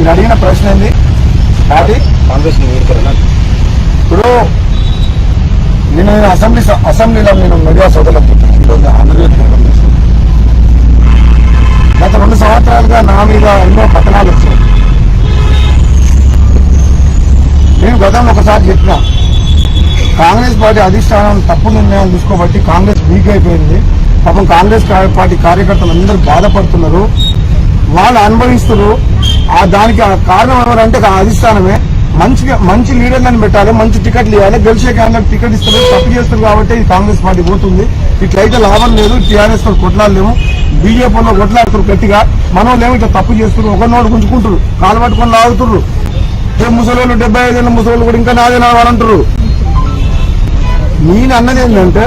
మీరు అడిగిన ప్రశ్న ఏంది పార్టీ కాంగ్రెస్ ఇప్పుడు నేను అసెంబ్లీలో నేను మీడియా సోదరులకు ఈరోజు ఆంధ్రప్రదేశ్ గత 2 సంవత్సరాలుగా నా మీద ఎన్నో పతనాలు వచ్చాయి. నేను గతంలో ఒకసారి చెప్పిన కాంగ్రెస్ పార్టీ అధిష్టానం తప్పు నిర్ణయాలు తీసుకోబట్టి కాంగ్రెస్ వీక్ అయిపోయింది. పాపం కాంగ్రెస్ పార్టీ కార్యకర్తలు అందరూ బాధపడుతున్నారు, వాళ్ళు అనుభవిస్తున్నారు. దానికి కారణం ఎవరంటే అధిష్టానమే. మంచి లీడర్లను పెట్టాలి, మంచి టికెట్లు ఇవ్వాలి, గెలిచే క్యాండిడేట్ టికెట్ ఇస్తారు. తప్పు చేస్తారు కాబట్టి ఇది కాంగ్రెస్ పార్టీ పోతుంది. ఇట్లయితే లాభం లేదు. టీఆర్ఎస్ తో కొట్లాడలేము, బీజేపీలో కొట్లాడుతారు గట్టిగా. మనోళ్ళేమో ఇట్లా తప్పు చేస్తున్నారు, ఒకరినోడు గుంజుకుంటారు, కాలు పట్టుకొని లాగుతున్నారు. ముసలోళ్ళు 75 ఏళ్ళ ముసలోళ్ళు కూడా ఇంకా నాదే నావాలంటారు. నేను అన్నది ఏంటంటే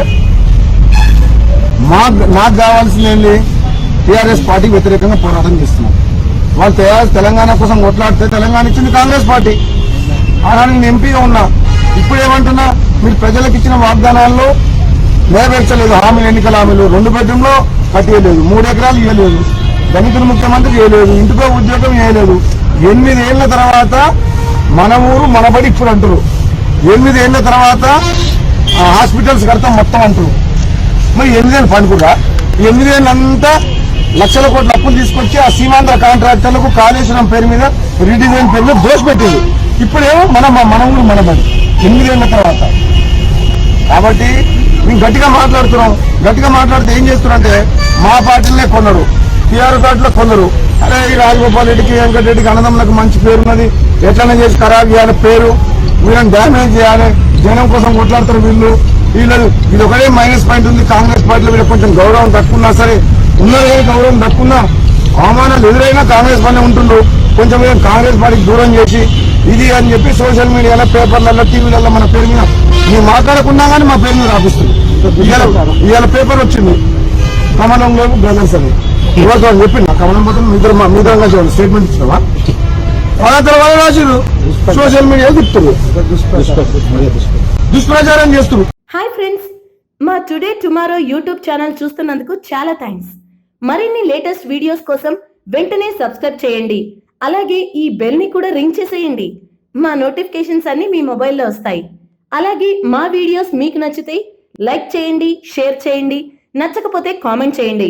నాకు కావాల్సింది ఏంటి, టీఆర్ఎస్ పార్టీకి వ్యతిరేకంగా పోరాటం చేస్తున్నాం. వాళ్ళు తెలంగాణ కోసం కొట్లాడితే తెలంగాణ ఇచ్చింది కాంగ్రెస్ పార్టీ. ఆనాడు నేను ఎంపీగా ఉన్నా. ఇప్పుడు ఏమంటున్నా, మీరు ప్రజలకు ఇచ్చిన వాగ్దానాల్లో నెరవేర్చలేదు. హామీలు, ఎన్నికల హామీలు 2 బెడ్రూమ్లో కట్టియలేదు, 3 ఎకరాలు ఇవ్వలేదు, దళితులు ముఖ్యమంత్రి చేయలేదు, ఇంటికో ఉద్యోగం చేయలేదు. 8 ఏళ్ల తర్వాత మన ఊరు మనబడి ఇప్పుడు అంటారు. 8 ఏళ్ల తర్వాత హాస్పిటల్స్ కడతాం మొత్తం అంటారు. మరి 8 ఏళ్ళు పండుకురా? 8 ఏళ్ళంతా లక్షల కోట్ల అప్పులు తీసుకొచ్చి ఆ సీమాంధ్ర కాంట్రాక్టర్లకు కాళేశ్వరం పేరు మీద రీడిజైన్ పేరు మీద దోషపెట్టింది. ఇప్పుడేమో మన ఊరు మనబడి 8 ఏళ్ల తర్వాత. కాబట్టి మేము గట్టిగా మాట్లాడుతున్నాం. గట్టిగా మాట్లాడితే ఏం చేస్తున్నారంటే మా పార్టీలనే కొన్నారు, టీఆర్ఎస్ పార్టీలో కొందరు అరే ఈ రాజగోపాల్ రెడ్డికి, వెంకటరెడ్డికి అన్నదమ్ములకు మంచి పేరున్నది, ఎట్లనే చేసి ఖరాబ్ చేయాలి పేరు, వీళ్ళని డ్యామేజ్ చేయాలి, జనం కోసం కొట్లాడతారు వీళ్ళు. ఇది ఒకటే మైనస్ పాయింట్ ఉంది. కాంగ్రెస్ పార్టీలో వీళ్ళకి కొంచెం గౌరవం తక్కువన్నా సరే, ఉన్నదే గౌరవం తక్కువన్నా అవమానాలు ఎదురైనా కాంగ్రెస్ పని ఉంటుండ్రు. కొంచెం కాంగ్రెస్ పార్టీకి దూరం చేసి ఇది అని చెప్పి సోషల్ మీడియాలో, పేపర్లలో, టీవీలలో మన పేరు మీద మేము మాట్లాడకున్నా కానీ మా పేరు మీద రాపిస్తుంది. ఇవాళ పేపర్ వచ్చింది కమలంలో బ్రదర్స్ అని ఇవాళ చెప్పింది. కమలం పోతే మీదరంగా చూడండి స్టేట్మెంట్ ఇచ్చినావా? వాళ్ళ తర్వాత రాసిరు సోషల్ మీడియా తిప్పుతారు, దుష్ప్రచారం చేస్తున్నారు. హాయ్ ఫ్రెండ్స్, మా టుడే టుమారో యూట్యూబ్ ఛానల్ చూస్తున్నందుకు చాలా థ్యాంక్స్. మరిన్ని లేటెస్ట్ వీడియోస్ కోసం వెంటనే సబ్స్క్రైబ్ చేయండి. అలాగే ఈ బెల్ ని కూడా రింగ్ చేసేయండి. మా నోటిఫికేషన్స్ అన్ని మీ మొబైల్లో వస్తాయి. అలాగే మా వీడియోస్ మీకు నచ్చితే లైక్ చేయండి, షేర్ చేయండి, నచ్చకపోతే కామెంట్ చేయండి.